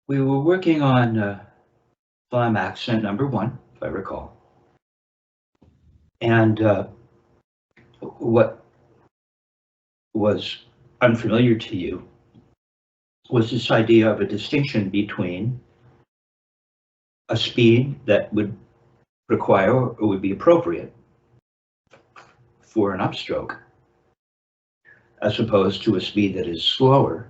We were working on Flam accent number 1, if I recall. And what was unfamiliar to you was this idea of a distinction between a speed that would require or would be appropriate for an upstroke, as opposed to a speed that is slower,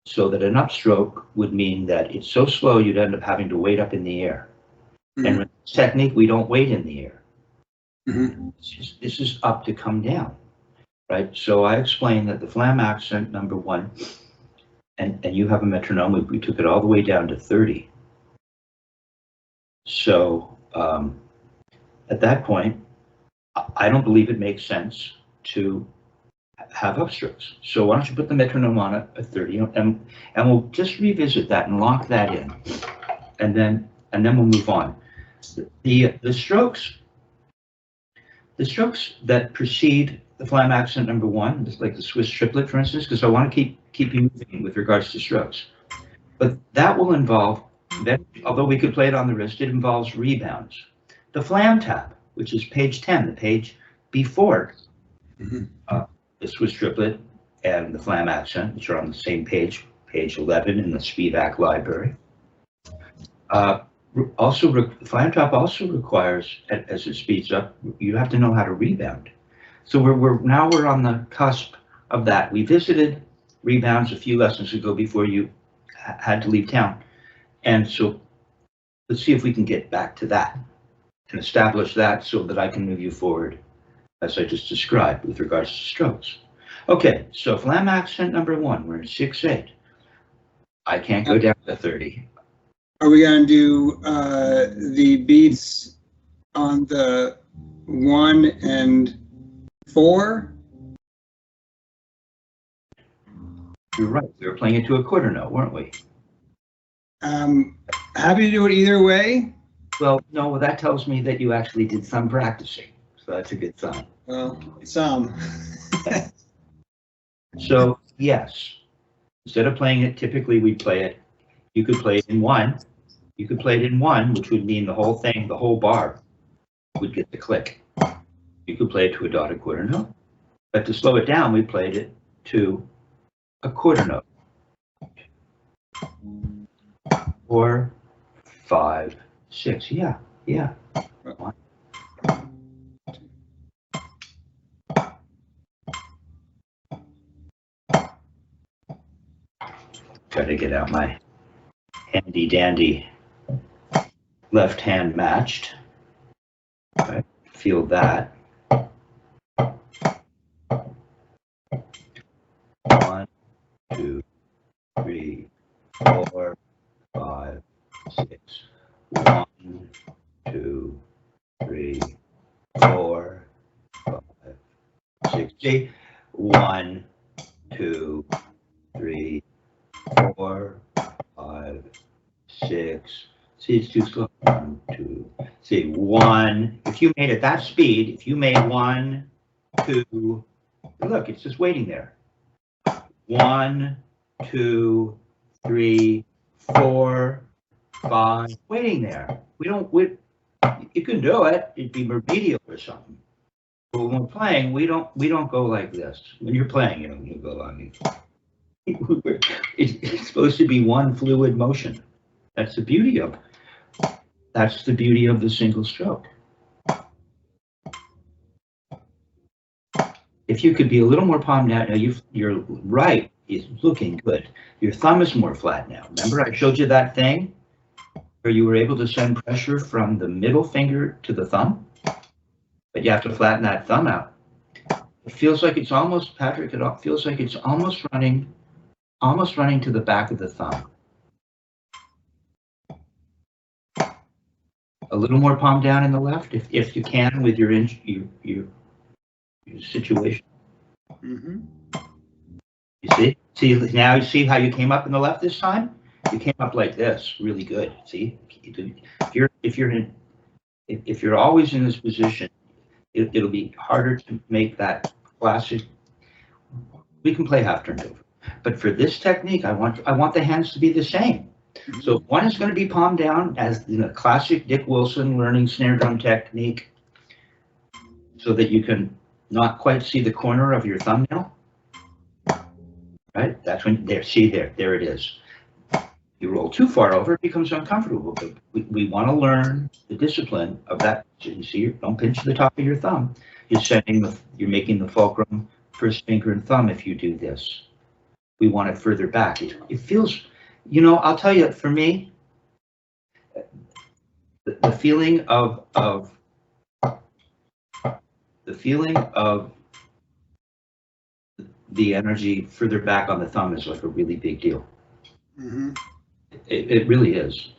so that an upstroke would mean that it's so slow you'd end up having to wait up in the air. Mm-hmm. And with this technique, we don't wait in the air. Mm-hmm. This is up to come down, right? So I explained that the Flam accent number 1, and you have a metronome, we took it all the way down to 30. So at that point, I don't believe it makes sense to have upstrokes. So why don't you put the metronome on at 30, and we'll just revisit that and lock that in, and then we'll move on. The strokes that precede the Flam accent number 1, just like the Swiss triplet, for instance, because I want to keep you moving with regards to strokes. But that will involve, although we could play it on the wrist, it involves rebounds. The Flam tap, which is page 10, the page before the Swiss triplet and the Flam accent, which are on the same page, page 11 in the Spivak library. The Flam tap also requires, as it speeds up, you have to know how to rebound. So now we're on the cusp of that. We visited rebounds a few lessons ago before you had to leave town. And so let's see if we can get back to that and establish that so that I can move you forward as I just described with regards to strokes. Okay, so Flam accent number 1, we're in 6/8. I can't go down to 30. Are we going to do the beats on the 1 and 4? You're right, we were playing it to a quarter note, weren't we? Happy to do it either way. Well, no, that tells me that you actually did some practicing, so that's a good sign. Well, some. So, yes, instead of playing it, typically we play it, you could play it in 1. You could play it in 1, which would mean the whole thing, the whole bar would get the click. You could play it to a dotted quarter note. But to slow it down, we played it to a quarter note. 4, 5, 6. Yeah. One. Try to get out my handy dandy left hand matched. Right. Feel that. 1, 2, 3, 4, 5, 6. 1, 2, 3, 4, 5, 6. See? 1, 2, 3, 4, 5, 6. See, it's too slow. 1, 2. See, 1. If you made it that speed, if you made 1, 2, look, it's just waiting there. 1, 2, 3, 4, 5. Waiting there. You can do it. It'd be remedial or something. But when we're playing, we don't go like this. When you're playing, you go like this. It's supposed to be one fluid motion. That's the beauty of the single stroke. If you could be a little more palm down, now your right is looking good. Your thumb is more flat now. Remember I showed you that thing where you were able to send pressure from the middle finger to the thumb? But you have to flatten that thumb out. It feels like it's almost, Patrick, it feels like it's almost running to the back of the thumb. A little more palm down in the left, if you can, with your situation. Mm-hmm. You see? Now you see how you came up in the left this time? You came up like this, really good. See? If you're always in this position, it'll be harder to make that classic. We can play half turned over. But for this technique, I want the hands to be the same. So one is going to be palm down as in a classic Dick Wilson learning snare drum technique, so that you can not quite see the corner of your thumbnail. Right? That's when, there, see there it is. You roll too far over, it becomes uncomfortable. But we want to learn the discipline of that. You see, don't pinch the top of your thumb. You're making the fulcrum first finger and thumb if you do this. We want it further back. It feels, you know, I'll tell you, for me, the feeling of the energy further back on the thumb is like a really big deal. Mm-hmm. It really is.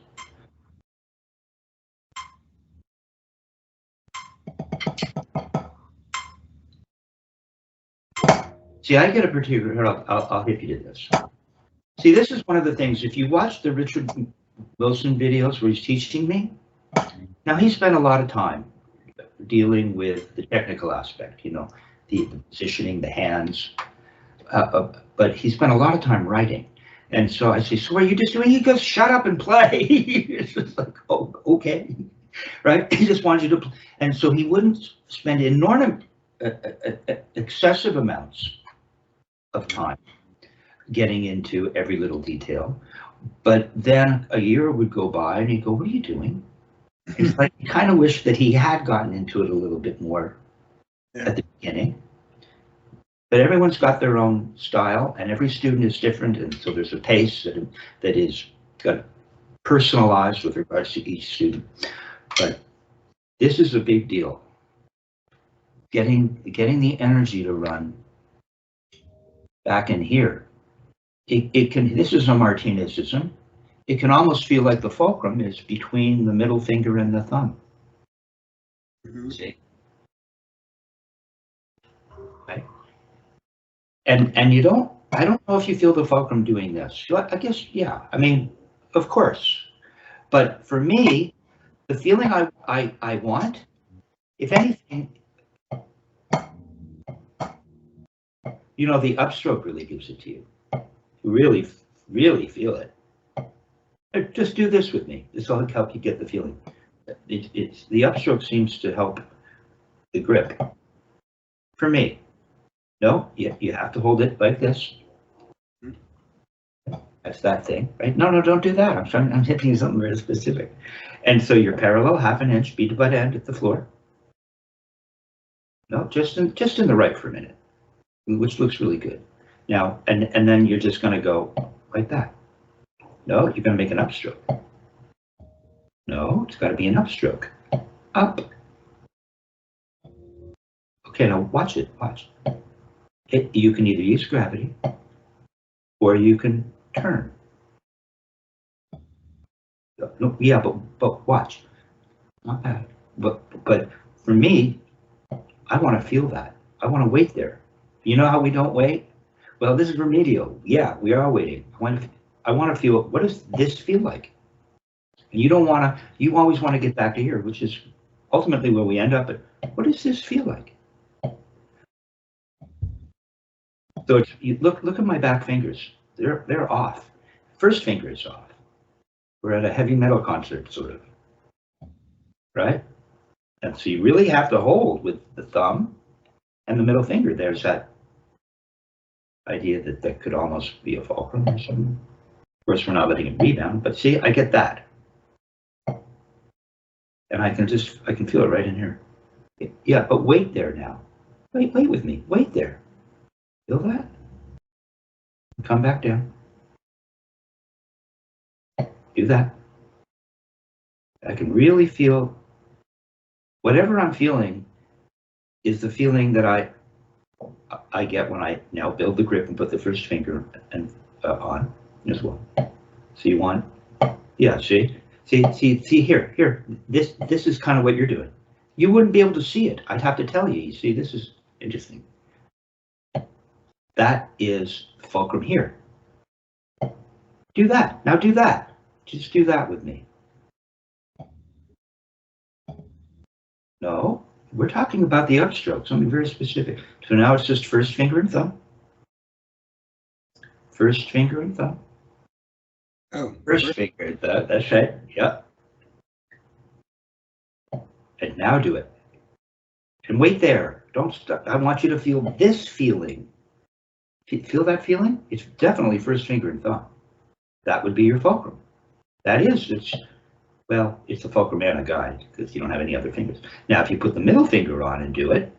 See, I get a particular, I'll hit you to this. See, this is one of the things, if you watch the Richard Wilson videos where he's teaching me, now he spent a lot of time dealing with the technical aspect, you know, the positioning, the hands, but he spent a lot of time writing. And so I say, so what are you just doing? He goes, shut up and play. It's just like, oh, okay, right? He just wants you to play. And so he wouldn't spend inordinate, excessive amounts of time getting into every little detail. But then a year would go by and he'd go, what are you doing? It's like, he kind of wished that he had gotten into it a little bit more at the beginning. But everyone's got their own style and every student is different. And so there's a pace that is got personalized with regards to each student. But this is a big deal. Getting the energy to run back in here. It can, this is a Martinezism. It can almost feel like the fulcrum is between the middle finger and the thumb. Mm-hmm. See? Right? And you don't, I don't know if you feel the fulcrum doing this. I guess, yeah, I mean, of course. But for me, the feeling I want, if anything, you know, the upstroke really gives it to you. You really, really feel it. Just do this with me. This will help you get the feeling. It's the upstroke seems to help the grip. For me, no, you have to hold it like this. That's that thing, right? No, don't do that. I'm hitting you something very specific. And so you're parallel, half an inch, bead to butt end at the floor. No, just in the right for a minute, which looks really good. Now, and then you're just going to go like that. No, you're going to make an upstroke. No, it's got to be an upstroke. Up. Okay, now watch it. Watch. You can either use gravity or you can turn. No, yeah, but watch. Not bad. But for me, I want to feel that. I want to wait there. You know how we don't wait? Well, this is remedial. Yeah, we are waiting. I want to feel, what does this feel like? And you don't want to, you always want to get back to here, which is ultimately where we end up at, what does this feel like? So it's, you look at my back fingers. They're off. First finger is off. We're at a heavy metal concert, sort of. Right? And so you really have to hold with the thumb and the middle finger. There's that idea that could almost be a fulcrum or something. Of course, we're not letting it rebound, but see, I get that. And I can feel it right in here. Yeah, but wait there now. Wait with me. Wait there. Feel that? Come back down. Do that. I can really feel whatever I'm feeling is the feeling that I get when I now build the grip and put the first finger and on as well. So you want, yeah, see here. This is kind of what you're doing. You wouldn't be able to see it. I'd have to tell you. You see, this is interesting. That is fulcrum here. Do that. Now do that. Just do that with me. No, we're talking about the upstroke, something very specific. So now it's just first finger and thumb. First finger and thumb. Oh, First finger, that's right. Yep. And now do it. And wait there. Don't stop. I want you to feel this feeling. Feel that feeling? It's definitely first finger and thumb. That would be your fulcrum. That is, well, it's the fulcrum and a guide because you don't have any other fingers. Now, if you put the middle finger on and do it,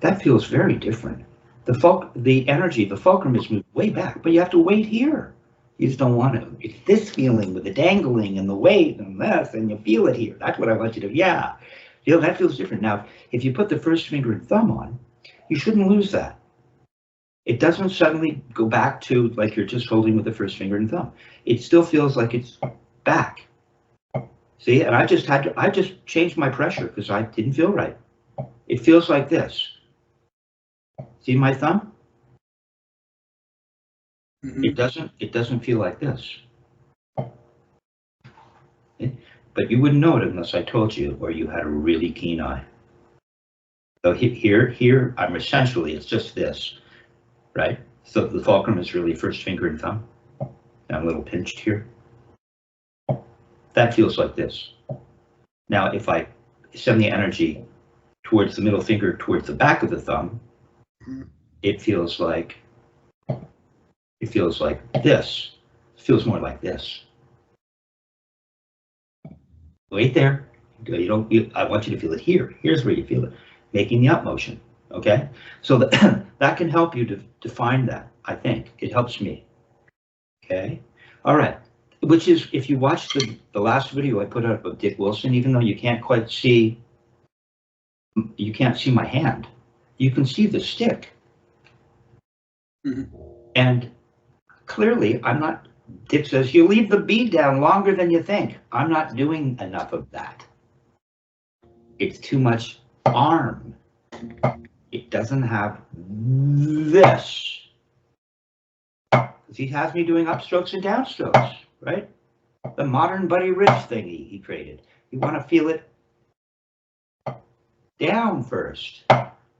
that feels very different. The energy, the fulcrum is moved way back, but you have to wait here. You just don't want to. It's this feeling with the dangling and the weight and this, and you feel it here. That's what I want you to, yeah. You know, that feels different. Now, if you put the first finger and thumb on, you shouldn't lose that. It doesn't suddenly go back to like you're just holding with the first finger and thumb. It still feels like it's back. See, and I just changed my pressure because I didn't feel right. It feels like this. See my thumb? mm-hmm. It doesn't feel like this. But you wouldn't know it unless I told you or you had a really keen eye. So here, I'm essentially, it's just this, right? So the fulcrum is really first finger and thumb. I'm a little pinched here. That feels like this. Now, if I send the energy towards the middle finger, towards the back of the thumb, Mm-hmm. it feels like this. It feels more like this. Wait there. I want you to feel it here. Here's where you feel it, making the up motion. Okay, so that can help you to define that. I think it helps me. Okay, all right. Which is, if you watch the last video I put up of Dick Wilson, even though you can't see my hand, you can see the stick. Mm-hmm. And clearly, I'm not. Dick says you leave the bead down longer than you think. I'm not doing enough of that. It's too much arm. It doesn't have this. Because he has me doing upstrokes and downstrokes, right? The modern Buddy Rich thing he created. You want to feel it down first,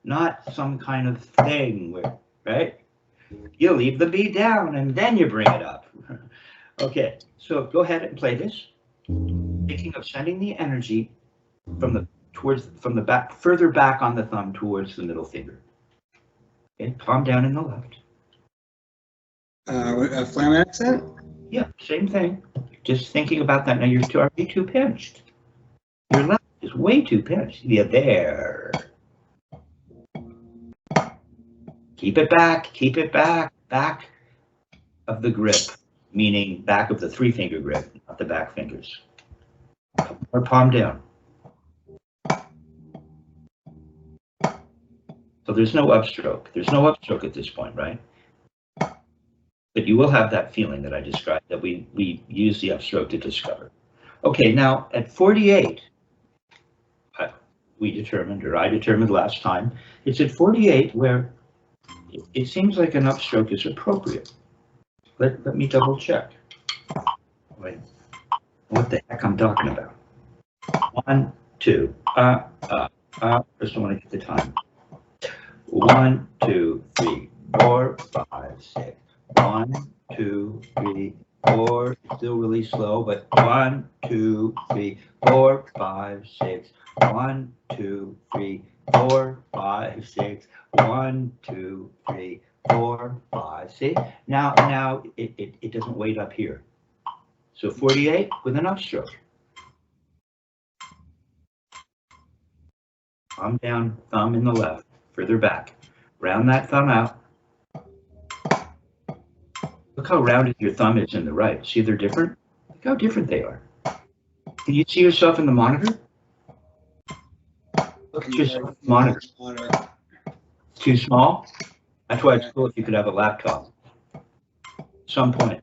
not some kind of thing where, right? You leave the bead down and then you bring it up. Okay, so go ahead and play this. Thinking of sending the energy from the back, further back on the thumb towards the middle finger. Okay, palm down in the left. A Flam accent? Yeah, same thing. Just thinking about that. Now you're already too pinched. Your left is way too pinched. Yeah, there. Keep it back, back of the grip, meaning back of the 3-finger grip, not the back fingers. Or palm down. So there's no upstroke. There's no upstroke at this point, right? But you will have that feeling that I described, that we use the upstroke to discover. Okay, now at 48, I determined last time, it's at 48 where it seems like an upstroke is appropriate. Let me double check. Wait, what the heck I'm talking about? 1, 2, first I want to get the time. 1, 2, 3, 4, 5, 6. 1, 2, 3, 4. Still really slow, but 1, 2, 3, 4, 5, 6. 1, 2, 3, 4, 5, 6. 1, 2, 3, 4, 5. See? Now it doesn't wait up here. So 48 with an upstroke. Palm down, thumb in the left, further back. Round that thumb out. Look how rounded your thumb is in the right. See, they're different? Look how different they are. Can you see yourself in the monitor? Look at yourself in the monitor. Too small? That's why it's cool if you could have a laptop. At some point.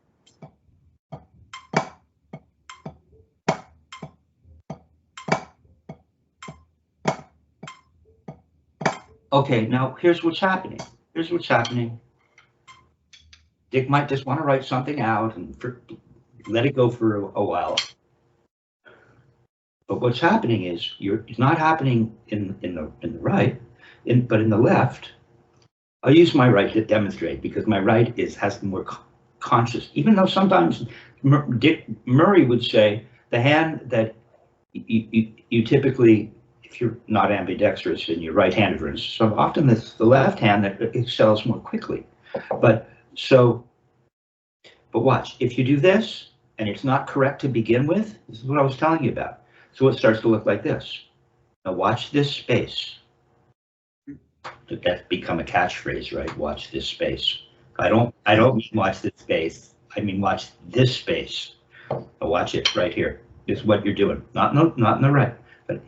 Okay, now here's what's happening. Dick might just want to write something out and let it go for a while. But what's happening is it's not happening in the right, but in the left. I'll use my right to demonstrate because my right has the more conscious, even though sometimes Dick Murray would say the hand that you typically, if you're not ambidextrous and you're right-handed, for instance, so often it's the left hand that excels more quickly. But watch, if you do this and it's not correct to begin with, this is what I was telling you about. So it starts to look like this. Now watch this space. That's become a catchphrase, right? Watch this space. I don't mean watch this space. I mean watch this space. Now watch it right here. This is what you're doing. Not in the right, but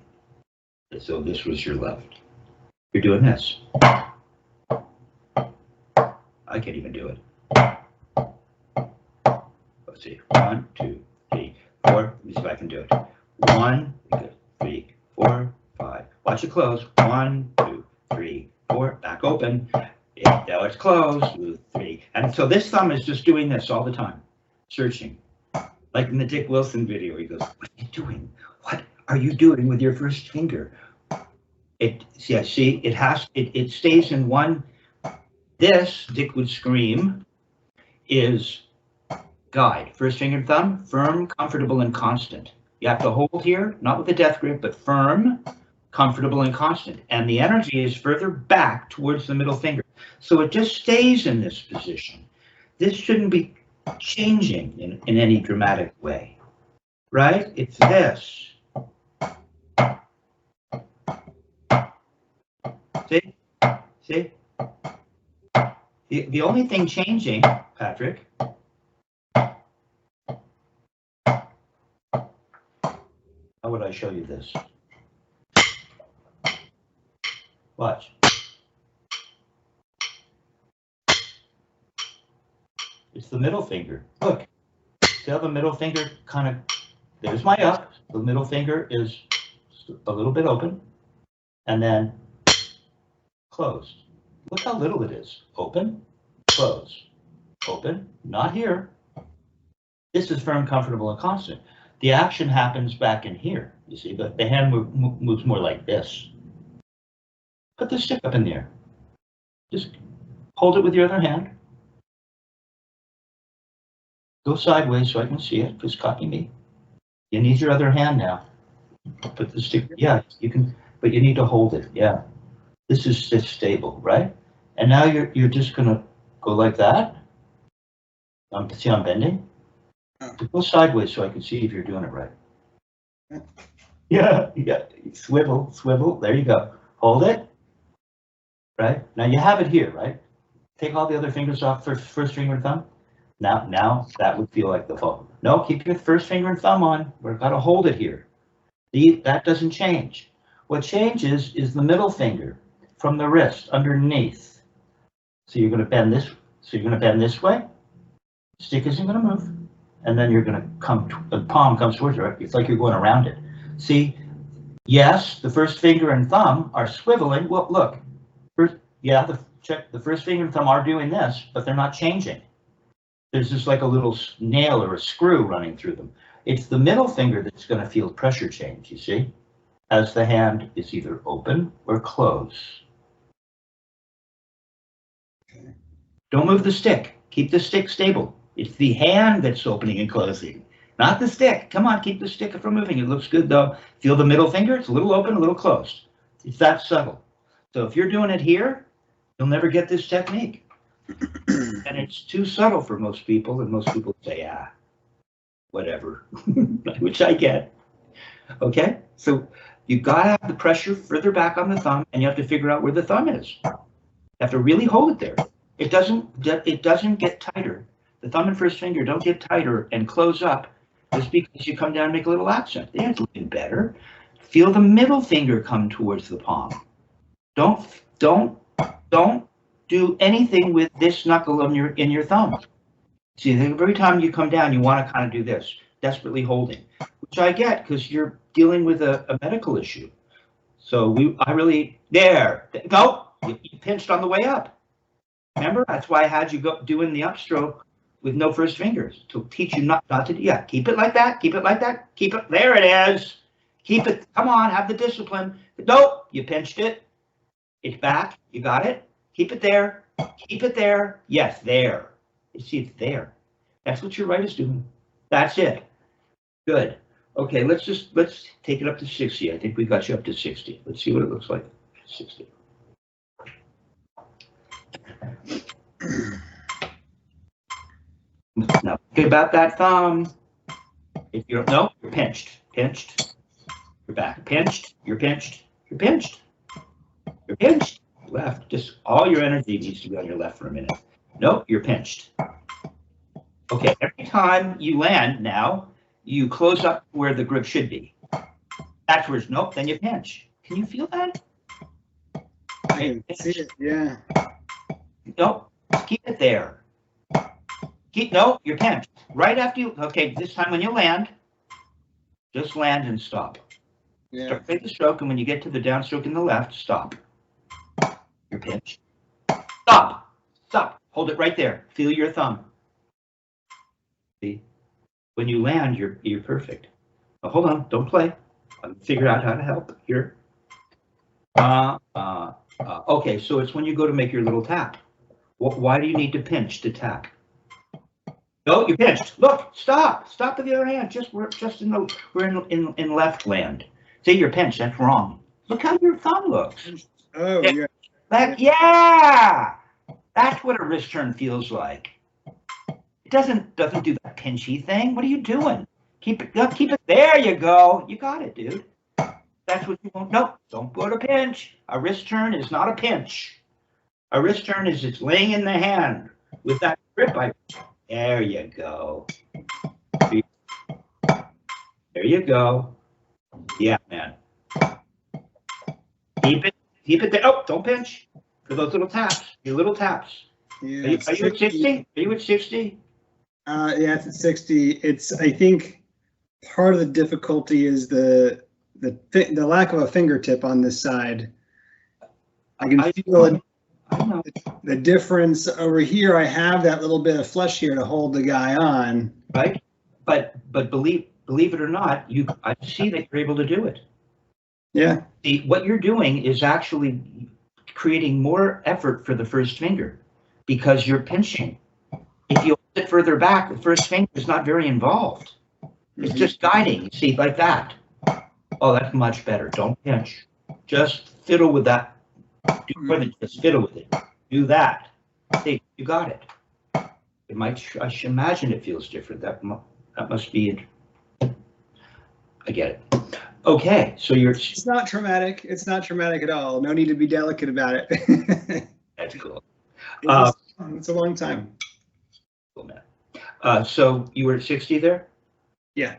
so this was your left. You're doing this. I can't even do it. Let's see. 1, 2, 3, 4. Let me see if I can do it. 1, 2, 3, 4, 5. Watch it close. 1, 2, 3, 4. Back open. Now it's closed. 2, 3. And so this thumb is just doing this all the time, searching. Like in the Dick Wilson video, he goes, "What are you doing? What are you doing with your first finger?" It stays in one. This, Dick would scream, is guide. First finger and thumb, firm, comfortable, and constant. You have to hold here, not with a death grip, but firm, comfortable, and constant. And the energy is further back towards the middle finger. So it just stays in this position. This shouldn't be changing in any dramatic way, right? It's this. See? See? The only thing changing, Patrick, how would I show you this? Watch. It's the middle finger. Look, see how the middle finger kind of, there's my up. The middle finger is a little bit open and then closed. Look how little it is. Open, close, open, not here. This is firm, comfortable, and constant. The action happens back in here. You see, the hand moves more like this. Put the stick up in there. Just hold it with your other hand. Go sideways so I can see it. Just copy me. You need your other hand now. Put the stick. Yeah, you can, but you need to hold it. Yeah. This is stable, right? And now you're just gonna go like that. See, I'm bending. Go sideways so I can see if you're doing it right. Yeah. Swivel, swivel. There you go. Hold it. Right? Now you have it here, right? Take all the other fingers off first finger and thumb. Now that would feel like the phone. No, keep your first finger and thumb on. We've got to hold it here. That doesn't change. What changes is the middle finger from the wrist underneath. So you're going to bend this. So you're going to bend this way. Stick isn't going to move. And then you're going to the palm comes towards you. Right? It's like you're going around it. See, yes, the first finger and thumb are swiveling. Well, look. The first finger and thumb are doing this, but they're not changing. There's just like a little nail or a screw running through them. It's the middle finger that's going to feel pressure change, you see, as the hand is either open or closed. Okay. Don't move the stick. Keep the stick stable. It's the hand that's opening and closing, not the stick. Come on, keep the stick from moving. It looks good, though. Feel the middle finger. It's a little open, a little closed. It's that subtle. So if you're doing it here, you'll never get this technique. And it's too subtle for most people, and most people say, whatever, which I get. Okay, so you gotta have the pressure further back on the thumb, and you have to figure out where the thumb is. You have to really hold it there. It doesn't get tighter. The thumb and first finger don't get tighter and close up just because you come down and make a little accent. Yeah, it's looking better. Feel the middle finger come towards the palm. Don't do anything with this knuckle in your thumb. See, every time you come down, you want to kind of do this, desperately holding, which I get because you're dealing with a medical issue. So no, you pinched on the way up. Remember, that's why I had you go doing the upstroke with no first fingers to teach you not to. Yeah, keep it like that. Keep it like that. Keep it. There it is. Keep it. Come on, have the discipline. Nope, you pinched it. It's back. You got it. Keep it there. Keep it there. Yes, there. You see, it's there. That's what your right is doing. That's it. Good. Okay, let's take it up to 60. I think we got you up to 60. Let's see what it looks like. 60. Now, think about that thumb. If you're no, you're pinched. Pinched. You're back. Pinched. You're pinched. You're pinched. You're pinched. Left. Just all your energy needs to be on your left for a minute. Nope, you're pinched. Okay, every time you land now, you close up where the grip should be. Backwards, nope, then you pinch. Can you feel that? I can see it, yeah. Nope, keep it there. No, you're pinched. Right after you, okay, this time when you land, just land and stop. Yeah. Take the stroke, and when you get to the downstroke in the left, stop. You're pinched. Stop. Stop. Hold it right there. Feel your thumb. See? When you land, you're perfect. Now, hold on. Don't play. I'll figure out how to help here. Okay, so it's when you go to make your little tap. Why do you need to pinch to tap? No, you pinched. Look, stop. Stop with the other hand. We're in left land. See, you're pinched. That's wrong. Look how your thumb looks. Oh, yeah. Yeah. That's what a wrist turn feels like. It doesn't do that pinchy thing. What are you doing? Keep it. There you go. You got it, dude. That's what you want. Nope, don't go to pinch. A wrist turn is not a pinch. A wrist turn is it's laying in the hand with that grip. There you go. There you go. Yeah, man. Keep it there. Oh, don't pinch. For those little taps. Your little taps. Yeah, are you at 60? Are you at 60? Yeah, it's at 60. It's, I think, part of the difficulty is the lack of a fingertip on this side. I can feel the difference over here. I have that little bit of flesh here to hold the guy on. Right, but believe it or not, I see that you're able to do it. Yeah. See, what you're doing is actually creating more effort for the first finger because you're pinching. If you hold it further back, the first finger is not very involved. It's just guiding. See, like that. Oh, that's much better. Don't pinch. Just fiddle with that. Do more than just fiddle with it. Do that. See, you got it. It might. I should imagine it feels different. That must be. I get it. Okay, so you're. It's not traumatic. It's not traumatic at all. No need to be delicate about it. That's cool. It's a long time. Cool, man. So you were at 60 there? Yeah.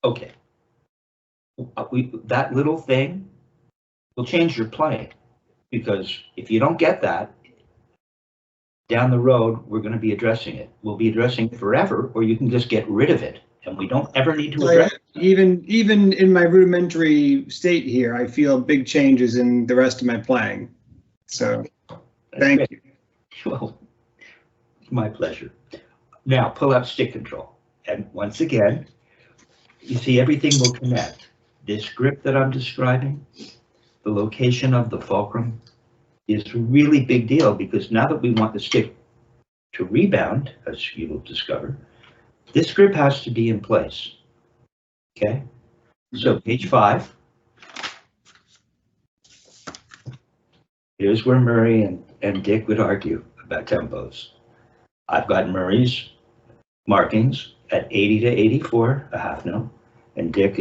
Okay. That little thing will change your play because if you don't get that, down the road, we're going to be addressing it. We'll be addressing it forever, or you can just get rid of it, and we don't ever need to address it. Even in my rudimentary state here, I feel big changes in the rest of my playing. So, thank you. Well, my pleasure. Now, pull out stick control. And once again, you see everything will connect. This grip that I'm describing, the location of the fulcrum, is a really big deal because now that we want the stick to rebound, as you will discover, this grip has to be in place. Okay? So page 5. Here's where Murray and Dick would argue about tempos. I've got Murray's markings at 80 to 84, a half note, and Dick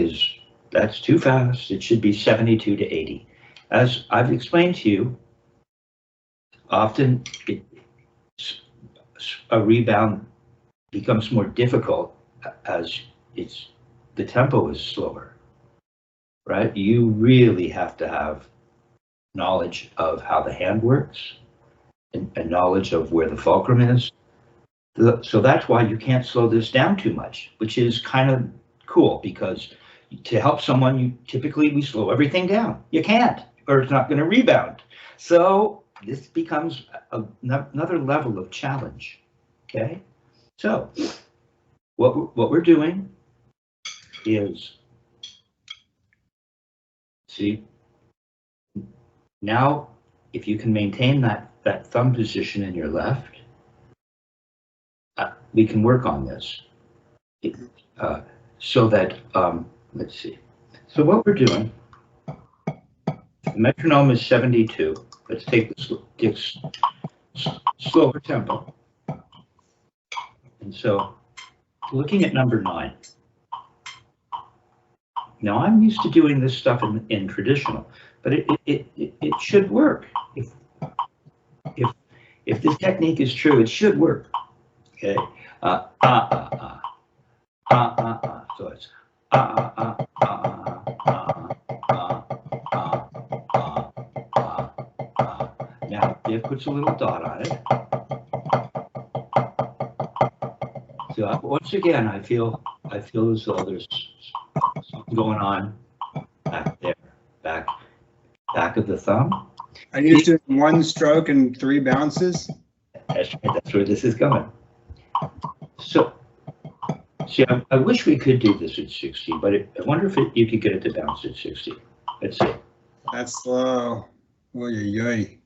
that's too fast. It should be 72 to 80. As I've explained to you, often a rebound becomes more difficult as the tempo is slower, right? You really have to have knowledge of how the hand works and knowledge of where the fulcrum is. So that's why you can't slow this down too much, which is kind of cool because to help someone, we slow everything down. You can't, or it's not going to rebound. So this becomes another level of challenge. Okay, so what we're doing is, see, now if you can maintain that that thumb position in your left, we can work on this. So that, let's see. So what we're doing, the metronome is 72. Let's take this slower tempo. And so looking at number 9. Now I'm used to doing this stuff in traditional, but it should work. If this technique is true, it should work. Okay. So it's Now Dick puts a little dot on it. So once again, I feel as though there's something going on back there, back of the thumb. Are you just doing 1 stroke and 3 bounces? That's where this is going. So, see, I wish we could do this at 60, but I wonder if you could get it to bounce at 60. Let's see. That's slow. Oy, oy, oy.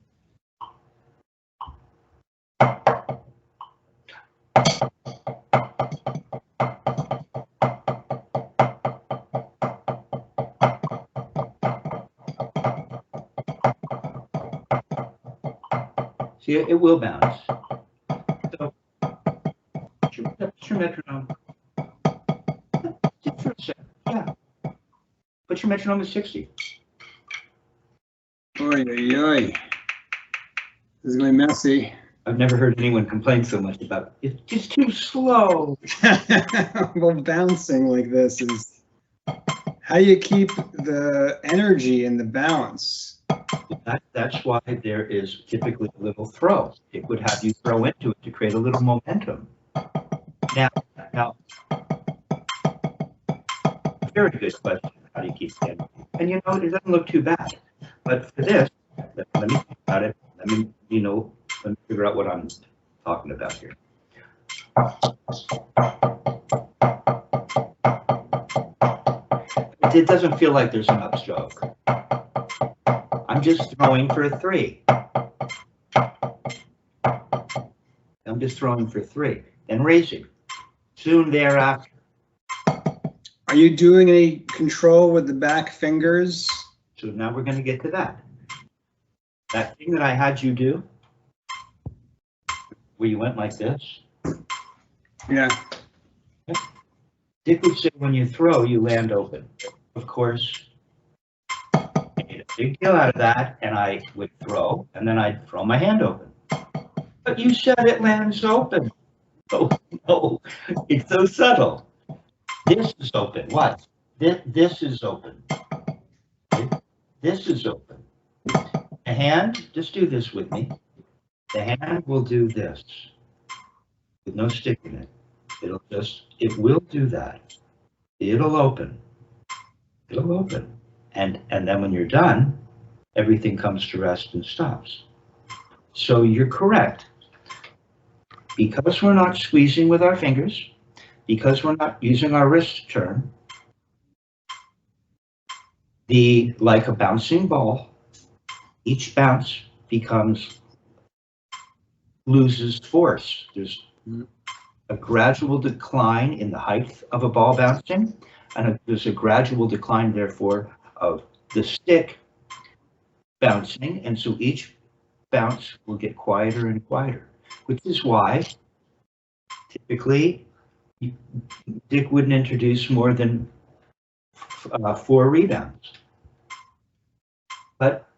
See, it will bounce. So, put your metronome. Just for a second. Yeah. Put your metronome at 60. Oy, oy, oy. This is going to be messy. I've never heard anyone complain so much about it's just too slow. Well, bouncing like this is how you keep the energy in the bounce. That's why there is typically a little throw. It would have you throw into it to create a little momentum. Now, very good question. How do you keep the energy? And you know, it doesn't look too bad. But for this, let me think about it. Let me figure out what I'm talking about here. It doesn't feel like there's an upstroke. I'm just throwing for a 3. I'm just throwing for 3 and raising. Soon thereafter. Are you doing any control with the back fingers? So now we're going to get to that. That thing that I had you do, where you went like this. Yeah. Dick would say when you throw, you land open. Of course, I made a big deal out of that, and I would throw, and then I'd throw my hand open. But you said it lands open. Oh, no, it's so subtle. This is open. What? This is open. Okay? This is open. The hand, just do this with me. The hand will do this with no stick in it. It will do that. It'll open. It'll open. And then when you're done, everything comes to rest and stops. So you're correct. Because we're not squeezing with our fingers, because we're not using our wrist to turn, like a bouncing ball, each bounce loses force. There's a gradual decline in the height of a ball bouncing, and there's a gradual decline, therefore, of the stick bouncing, and so each bounce will get quieter and quieter, which is why typically Dick wouldn't introduce more than 4 rebounds. But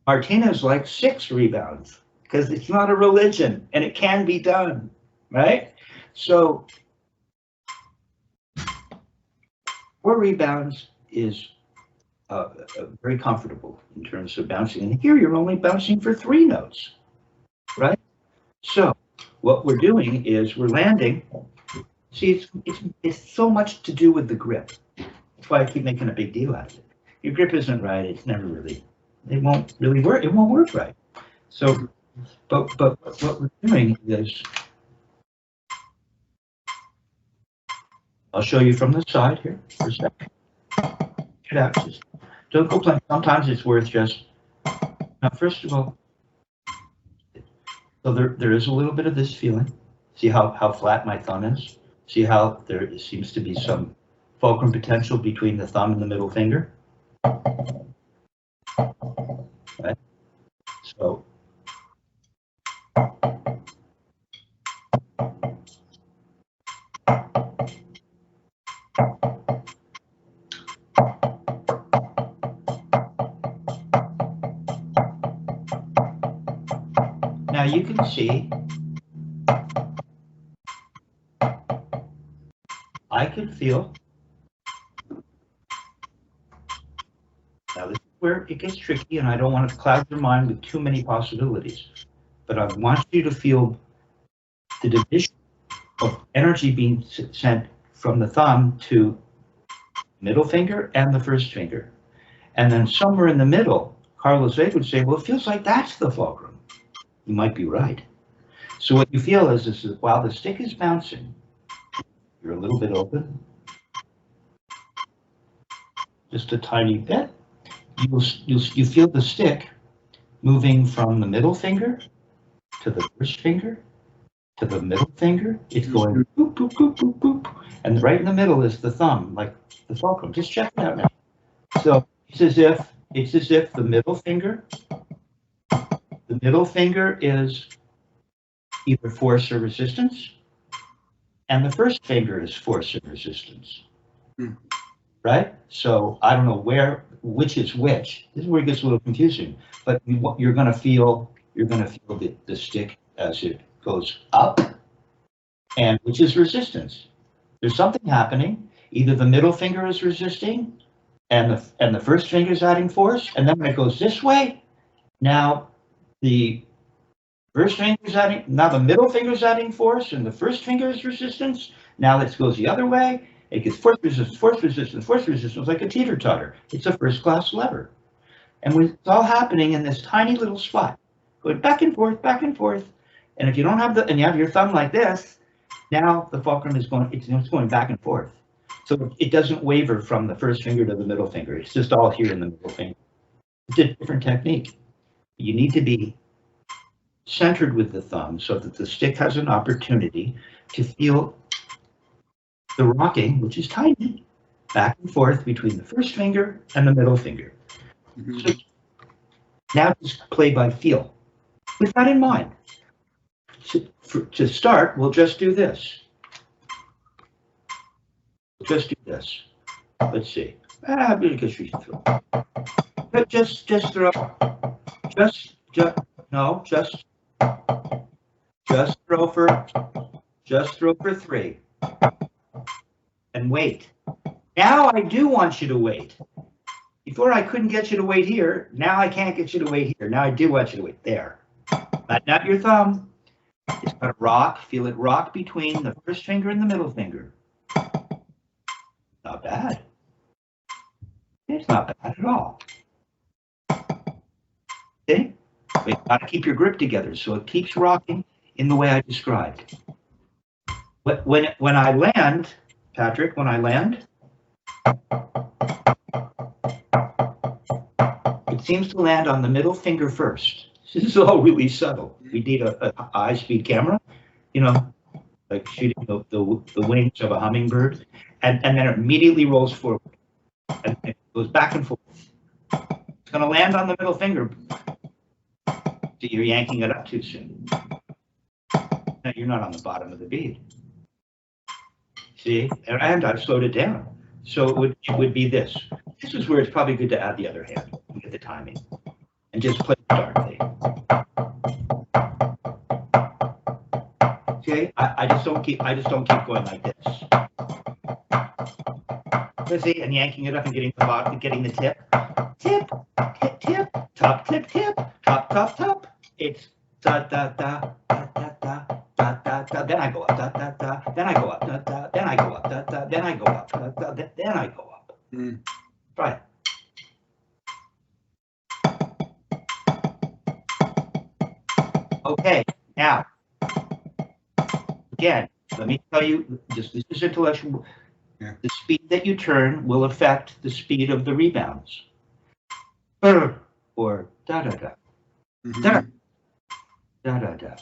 Martina's like 6 rebounds because it's not a religion and it can be done, right? So 4 rebounds is very comfortable in terms of bouncing. And here you're only bouncing for 3 notes, right? So what we're doing is we're landing. See, it's so much to do with the grip. That's why I keep making a big deal out of it. Your grip isn't right. It's never really, it won't really work. It won't work right. So, but what we're doing is, I'll show you from the side here for a second. Get out. Just don't go playing. Sometimes it's worth just, now first of all, So there is a little bit of this feeling. See how flat my thumb is? See how there seems to be some fulcrum potential between the thumb and the middle finger? Right? So now you can see I could feel. Now this is where it gets tricky, and I don't want to cloud your mind with too many possibilities, but I want you to feel the division of energy being sent from the thumb to middle finger and the first finger. And then somewhere in the middle, Carlos Vega would say, well, it feels like that's the fulcrum. You might be right. So what you feel is while the stick is bouncing, you're a little bit open, just a tiny bit. You feel the stick moving from the middle finger to the first finger to the middle finger. It's going boop, boop, boop, boop, boop. And right in the middle is the thumb, like the fulcrum. Just check it out now. So it's as if the middle finger is either force or resistance, and the first finger is force and resistance. Right? So I don't know which is which. This is where it gets a little confusing. But you're going to feel the stick as it goes up, and which is resistance. There's something happening. Either the middle finger is resisting, and the first finger is adding force, and then when it goes this way, now the first finger is adding. Now the middle finger is adding force, and the first finger is resistance. Now it goes the other way. It gets force resistance, force resistance, force resistance, like a teeter-totter. It's a first-class lever. And when it's all happening in this tiny little spot, going back and forth, and if you don't have and you have your thumb like this, now the fulcrum is going back and forth. So it doesn't waver from the first finger to the middle finger. It's just all here in the middle finger. It's a different technique. You need to be centered with the thumb so that the stick has an opportunity to feel the rocking, which is tiny, back and forth between the first finger and the middle finger. So now just play by feel. With that in mind, to start, we'll just do this. Let's see. Just throw. Just throw for 3. And wait. Now I do want you to wait. Before I couldn't get you to wait here. Now I can't get you to wait here. Now I do want you to wait there. Not your thumb. It's got to rock. Feel it rock between the first finger and the middle finger. Not bad. It's not bad at all. See? But you've got to keep your grip together so it keeps rocking in the way I described. When I land, Patrick, when I land, it seems to land on the middle finger first. This is all really subtle. We need a high-speed camera, like shooting the wings of a hummingbird, and then it immediately rolls forward, and it goes back and forth. It's going to land on the middle finger. So you're yanking it up too soon. No, you're not on the bottom of the bead. See, and I've slowed it down. So it would be this. This is where it's probably good to add the other hand and get the timing, and just play the darn thing. Okay, I just don't keep going like this. See, and yanking it up and getting the bottom, getting the tip, top, tip, top. It's da da da da da da da da da. Then I go up, da da da. Then I go up, da da. Then I go up, da da. Then I go up, da da. Then I go up. Right. Okay. Now, again, let me tell you, this is intellectual. Yeah. The speed that you turn will affect the speed of the rebounds. Or da da da. Da da da da.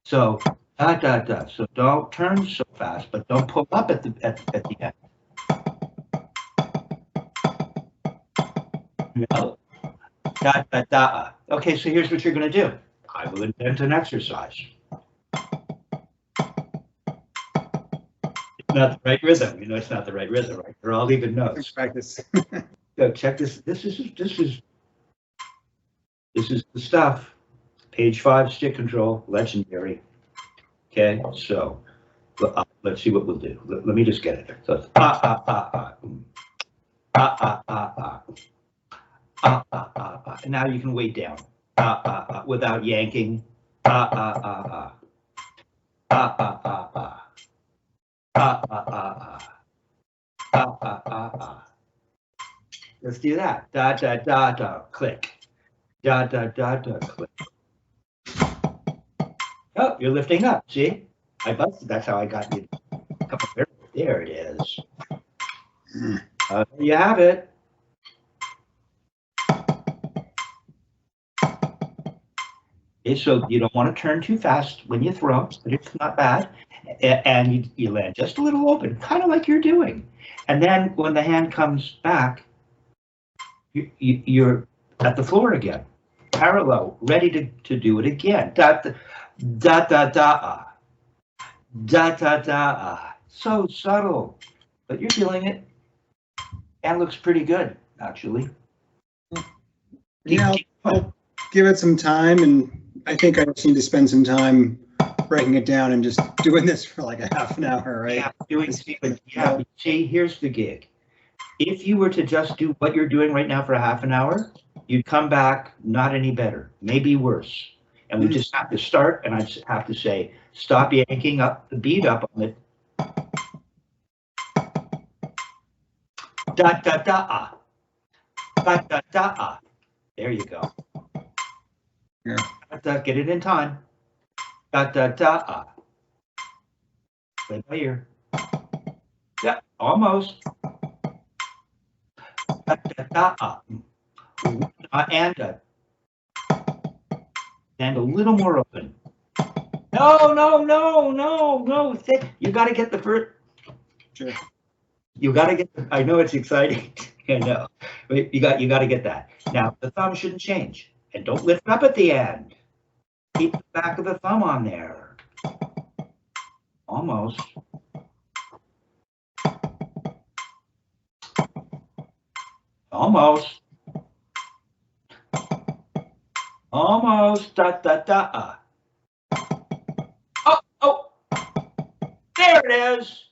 So da da da. So don't turn so fast, but don't pull up at the end. No. Da da da. Okay, so here's what you're going to do. I will invent an exercise. It's not the right rhythm. You know, it's not the right rhythm, right? They're all even notes. Practice. So check this. This is the stuff. Page 5, stick control, legendary. Okay, so let's see what we'll do. Let me just get it. So it's and now you can weight down without yanking. Let's do that. Da da da da. Click. Da da da da. Click. Oh, you're lifting up. See, I busted. That's how I got you. There it is. There you have it. Okay, so you don't want to turn too fast when you throw, but it's not bad. And you land just a little open, kind of like you're doing. And then when the hand comes back, you're at the floor again, parallel, ready to do it again. Da da da da da da da da. So subtle, but you're feeling it. And looks pretty good, actually. Yeah, I'll give it some time, and I think I just need to spend some time breaking it down and just doing this for like a half an hour, right? Yeah, see, here's the gig. If you were to just do what you're doing right now for a half an hour, you'd come back not any better, maybe worse. And we just have to start, and I just have to say, stop yanking up the beat up on it. Da da da da da da. There you go. Yeah. Get it in time. Da da da. Play by ear. Yeah, almost. Da da da. And a little more open. No. You got to get the first. Sure. You got to get. I know it's exciting. I know. But you got to get that. Now the thumb shouldn't change, and don't lift up at the end. Keep the back of the thumb on there. Almost. Almost. Almost. Da da da. Oh. There it is.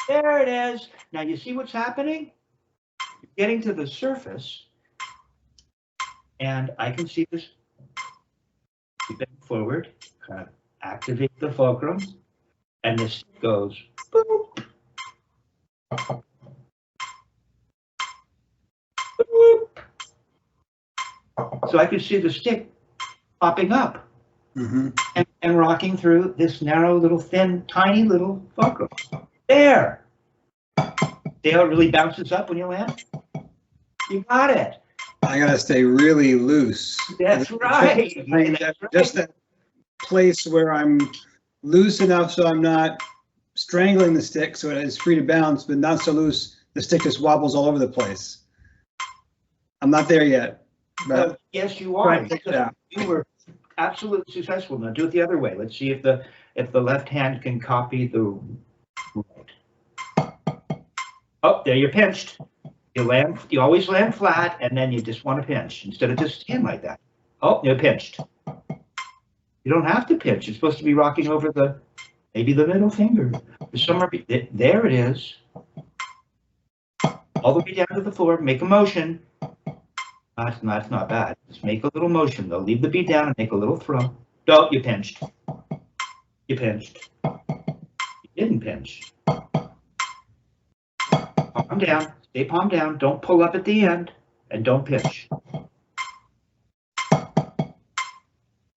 There it is. Now you see what's happening? You're getting to the surface, and I can see this. You bend forward, kind of activate the fulcrum, and this goes boop. Boop. So I can see the stick popping up and rocking through this narrow little thin, tiny little fulcrum. There. See how it really bounces up when you land? You got it. I gotta stay really loose. That's right. Just that place where I'm loose enough so I'm not strangling the stick so it is free to bounce, but not so loose the stick just wobbles all over the place. I'm not there yet. But yes, you are. You were absolutely successful. Now do it the other way. Let's see if the left hand can copy the right. Oh, there you're pinched. You always land flat, and then you just want to pinch instead of just stand like that. Oh, you're pinched. You don't have to pinch. You're supposed to be rocking over maybe the middle finger. There it is. All the way down to the floor. Make a motion. That's not bad. Just make a little motion, though. Leave the beat down and make a little throw. No, you pinched. You pinched. You didn't pinch. Palm down. Stay palm down. Don't pull up at the end, and don't pinch.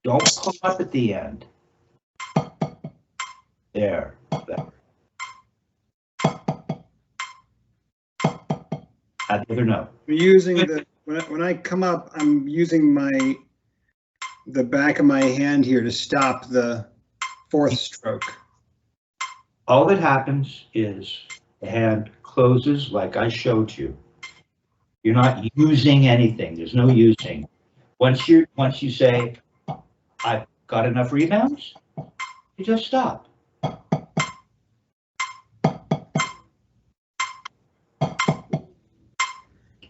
Don't pull up at the end. There. Add the other note. Using when I come up, I'm using my the back of my hand here to stop the fourth stroke? All that happens is the hand closes like I showed you. You're not using anything. There's no using. Once you say, I've got enough rebounds, you just stop.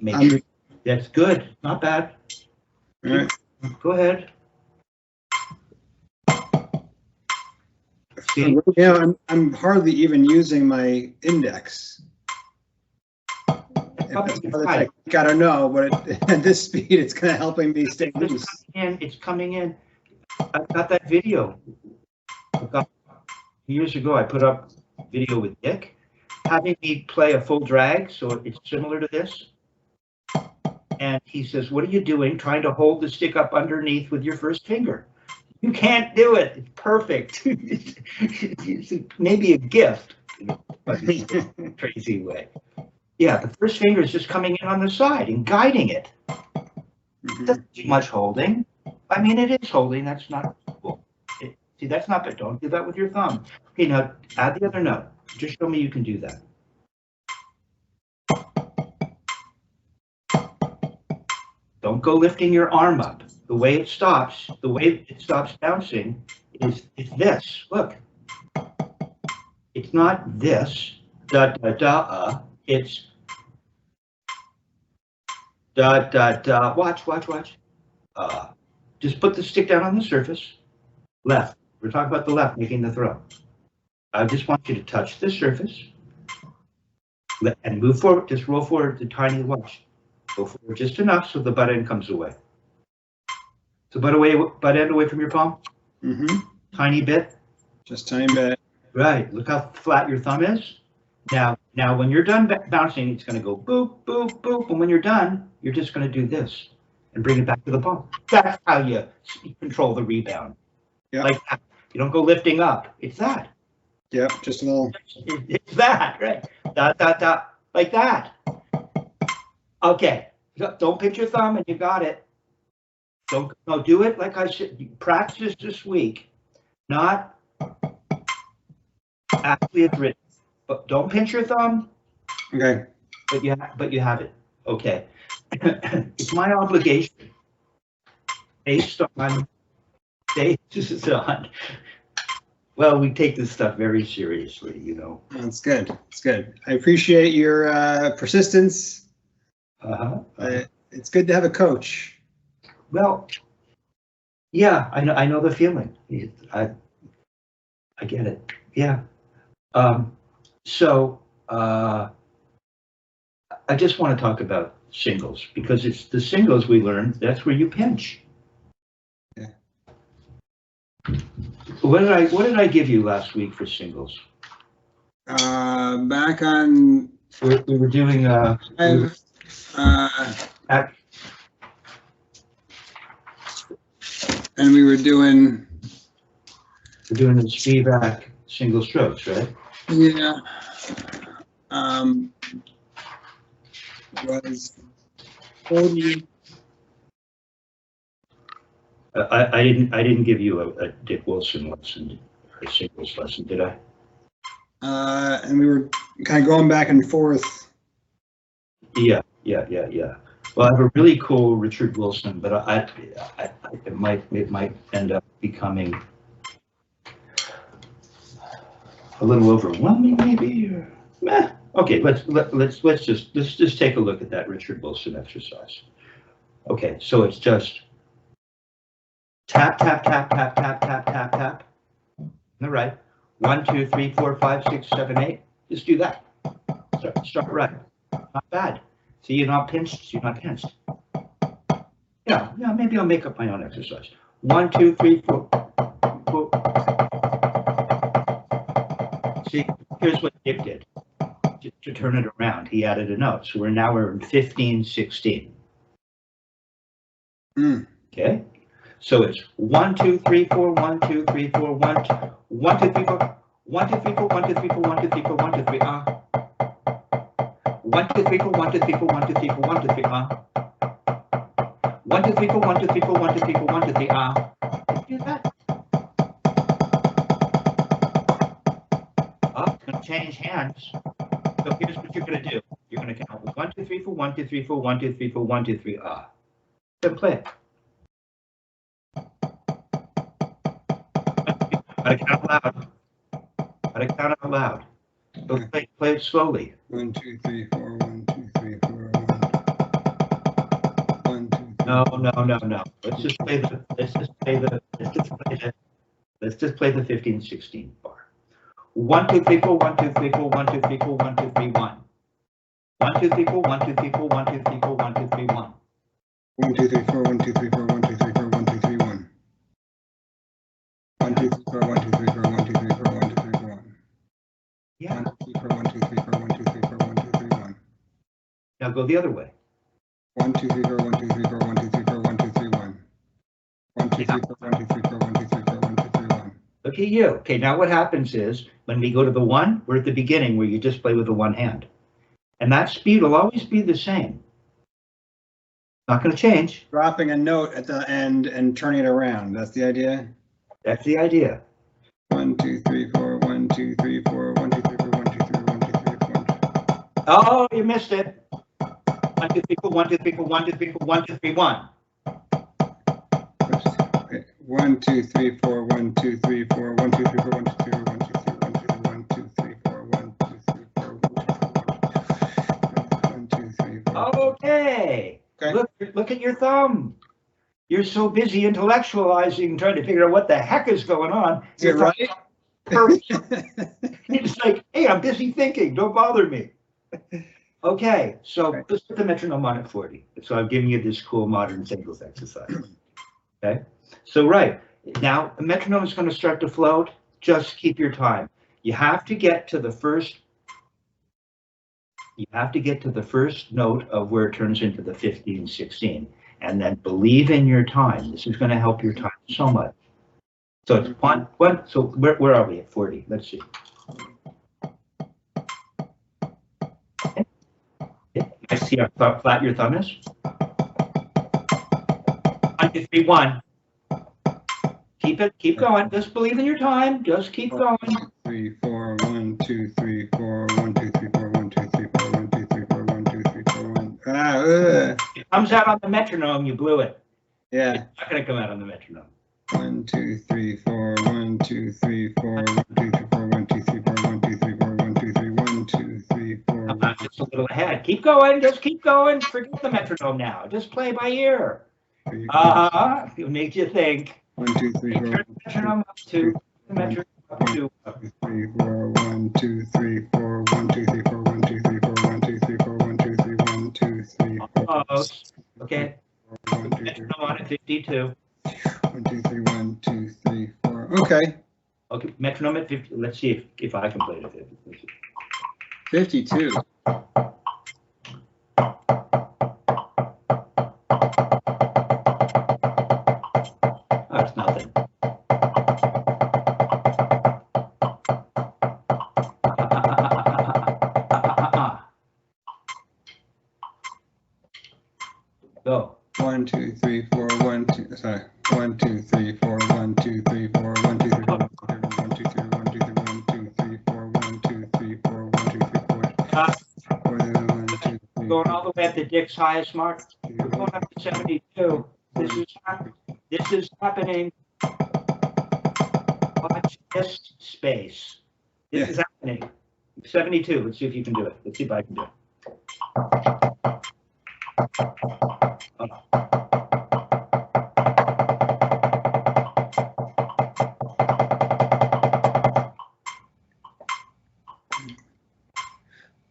Make sure that's good. Not bad. All right. Go ahead. See? Yeah, I'm hardly even using my index. If that's another technique, I don't know, but at this speed, it's kind of helping me stay loose. It's coming in. I've got that video. Years ago, I put up a video with Dick, having me play a full drag, so it's similar to this. And he says, what are you doing trying to hold the stick up underneath with your first finger? You can't do it. It's perfect. It's maybe a gift, but in a crazy way. Yeah, the first finger is just coming in on the side and guiding it. It doesn't do much holding. I mean, it is holding. That's not cool. See, that's not, but don't do that with your thumb. Okay, now add the other note. Just show me you can do that. Don't go lifting your arm up. The way it stops bouncing is this. Look. It's not this. Da da da. It's da da da. Watch. Just put the stick down on the surface. Left. We're talking about the left making the throw. I just want you to touch the surface and move forward. Just roll forward the tiny watch. Go forward just enough so the butt end comes away. So butt end away from your palm. Tiny bit. Just tiny bit. Right. Look how flat your thumb is. Now when you're done bouncing, it's going to go boop, boop, boop. And when you're done, you're just going to do this and bring it back to the palm. That's how you control the rebound. Yeah. Like that. You don't go lifting up. It's that. Yep. Just a little. It's that, right? Da, da, da. Like that. Okay. Don't pinch your thumb and you got it. No, do it like I said. Practice this week. Not actually it's written. But don't pinch your thumb. Okay. But you have it. Okay. It's my obligation based on. Well, we take this stuff very seriously, you know. That's good. It's good. I appreciate your persistence. It's good to have a coach. Well, yeah, I know the feeling. I get it. Yeah. So I just want to talk about singles because it's the singles we learned. That's where you pinch. Yeah. What did I give you last week for singles? Back on. We were doing. And we were doing. We're doing the speed back single strokes, right? Yeah. Was 40. I didn't give you a Dick Wilson lesson or a singles lesson, did I? And we were kind of going back and forth. Yeah. Well, I have a really cool Richard Wilson, but it might end up becoming a little overwhelming, maybe. Or, meh. Okay, let's just take a look at that Richard Wilson exercise. Okay, so it's just tap, tap, tap, tap, tap, tap, tap, tap. On the right. 1, 2, 3, 4, 5, 6, 7, 8. Just do that. Start right. Not bad. See, you're not pinched. You're not pinched. Yeah. Maybe I'll make up my own exercise. 1, 2, 3, 4. See, here's what Dick did to turn it around. He added a note. So we're in 15, 16. Okay. So it's 1, 2, 3, 4, 1, 2, 3, 4, 1, 2, 1, 2, 3, 4, 1, 2, 3, 4, 1, 2, 3, 4, 1, 2, 3, 4, 1, 2, 3, 1, 2, 3, 4, 1, 2, 3, 4, 1, 2, 3, 4, 1, 2, 3, 4, 1, 2, 3, 1, 2, 3, 4, 1, 2, 3, 4, 1, 2, 3, 4, 1, 2, 3. Do that. Oh, it's going to change hands. So here's what you're going to do. You're going to count 1, 2, 3, 4, 1, 2, 3, 4, 1, 2, 3, 4, 1, 2, 3. Then play it. Gotta count loud. Gotta count out loud. So play it slowly. 1, 2, 3, 4, 1, 2, 3, 4, 1, 2, 3. No. Let's just play the 15, 16 bar. 1, 2, 3, 4, 1, 2, 3, 4, 1, 2, 3, 4, 1, 2, 3, 1. 1, 2, 3, 4, 1, 2, 3, 4, 1, 2, 3, 4, 1, 2, 3, 1. 1, 2, 3, 4, 1, 2, 3, 4, 1, 2, 3, 4, 1, 2, 3, 1. 1, 2, 3, 4, 1, 2, 3, 4, 1, 2, 3, 4, 1, 2, 3, 4, 1. Yeah. 1, 2, 3, 4, 1, 2, 3, 4, 1, 2, 3, 4, 1, 2, 3, 1. Now go the other way. 1, 2, 3, 4, 1, 2, 3, 4, 1, 2, 3, 4, 1, 2, 3, 1. 1, 2, 3, 4, 1, 2, 3, 4, 1, 2, 3, 4, 1, 2, 3, 1. Look at you. Okay, now what happens is when we go to the 1, we're at the beginning where you just play with the one hand. And that speed will always be the same. Not going to change. Dropping a note at the end and turning it around. That's the idea? That's the idea. 1, 2, 3, 4, 1, 2, 3, 4, 1, 2, 3, 4, 1, 2, 3, 1, 2, 3, 4. Oh, you missed it. 1, 2, 3, 4, 1, 2, 3, 4, 1, 2, 3, 4, 1, 2, 3, 1. 1, 2, 3, 4, 1, 2, 3, 4, 1, 2, 3, 4, 1, 2, 3, 4, 1, 2, 3, 1, 2, 3, 4, 1, 2, 3, 4, 1, 2, 3, 4. Okay. Okay. Look at your thumb. You're so busy intellectualizing, trying to figure out what the heck is going on. Is it right? It's like, hey, I'm busy thinking. Don't bother me. Okay, so let's put the metronome on at 40. So I'm giving you this cool modern singles exercise. Okay, so right now the metronome is going to start to float. Just keep your time. You have to get to the first. You have to get to the first note of where it turns into the 15, 16, and then believe in your time. This is going to help your time so much. So it's one. So where are we at 40? Let's see. I see how flat your thumb is. 1, 2, 3, 1. Keep going. Just believe in your time. Just keep going. 3, 4, 1, 2, 3, 4, 1, 2, 3, 4, 1, 2, 3, 4, 1, 2, 3, 4, 1, 2, 3, 4, 1. It comes out on the metronome, you blew it. Yeah. It's not going to come out on the metronome. 1, 2, 3, 4, 1, 2, 3, 4, 1, 2, 3, 4, 1, 2, 3, 4, 1, 2, 3, 4, 1, 2, 3, 1, 2, 3, 4. Just a little ahead. Keep going. Just keep going. Forget the metronome now. Just play by ear. It makes you think. 1, 2, 3, 4. Turn the metronome up to the metronome up to 3, 4, 1, 2, 3, 4, 1, 2, 3, 4, 1, 2, 3, 4, 1, 2, 3, 4, 1, 2, 3, 1, 2, 3, 4. almost. Okay. 1, 2, 3, Metronome on at 52. 1, 2, 3, 1, 2, 3, 4. Okay. Okay. Metronome at 50. Let's see if I can play it at 50. 52. That's nothing. Go. 1, 2, 3, 4, 1, 2. Sorry. 1, 2, 3, 4, 1, 2, 3, 4, 1, 2, 3, 4, 1, 2, 3, 1, 2, 3, 1, 2, 3, 4, 1, 2, 3, 4, 1, 2, 3, 4. 1, 2, 3. Going all the way up to Dick's highest mark. We're going up to 72. This is happening. Watch this space. This is happening. 72. Let's see if you can do it. Let's see if I can do it.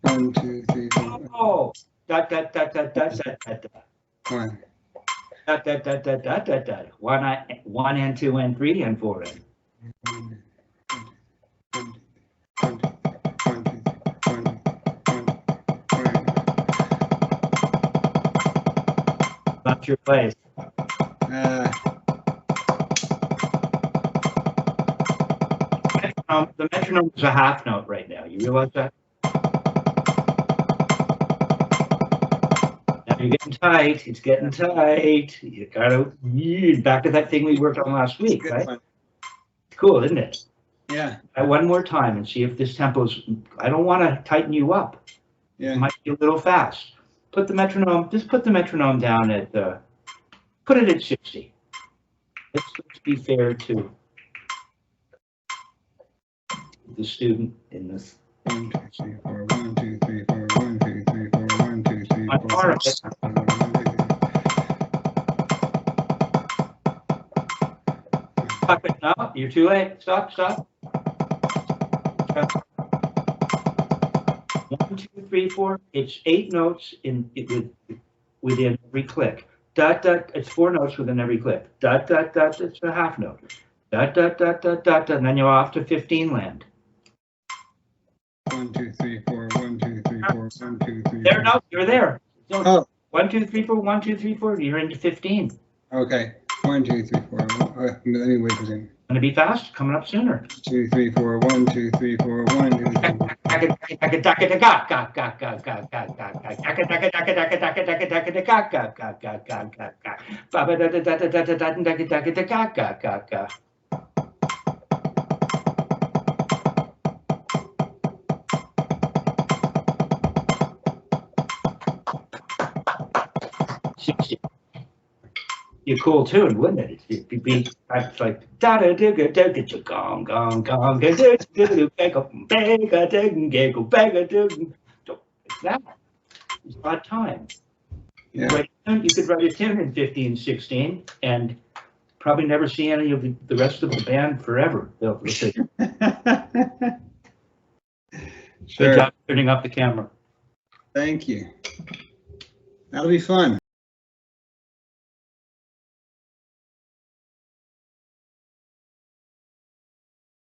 One, 2, 3, 4. Oh, dot, dot, dot, dot, dot, dot, dot, dot. 1. Dot, dot, dot, dot, dot, dot, dot. 1 and 2 and 3 and 4 and. Not your place. The metronome is a half note right now. You realize that? You're getting tight. It's getting tight. You gotta back to that thing we worked on last week, Good right? one. Cool, isn't it? Yeah, One more time and see if this tempo's. I don't want to tighten you up. It yeah. might be a little fast. Put the metronome. Just put the metronome down at. Put it at 60. Let's be fair to the student in this. 1, 2, 3, 4. 1, 2, 3, 4. 1, 2, 3, 4. 1, 2, 3, 4. Part of it. 1, 2, 3. Stop it now. You're too late. Stop. 1, 2, 3, 4. It's 8 notes within every click. Dot dot. It's 4 notes within every click. Dot dot dot. It's a half note. Dot dot dot dot dot. And then you're off to 15 land. 1, 2, 3, 4. 1, 2, 3, 4. 1, 2, 3. There, no, you're there. Oh. 1, 2, 3, 4. 1, 2, 3, 4. You're into 15. Okay. 1, 2, 3, 4. Let me wait for a second. Gonna be fast. Coming up sooner. 2, 3, 4. 1, 2, 3, 4. 1, 2, 3. 60. Be a cool tune, wouldn't it? It'd be like da da da da da da gong gong gong da da da da bega bega bega bega. It's that. It's about time. You could write a tune in 15, 16, and probably never see any of the rest of the band forever. They'll say, Sure. good job turning off the camera. Thank you. That'll be fun.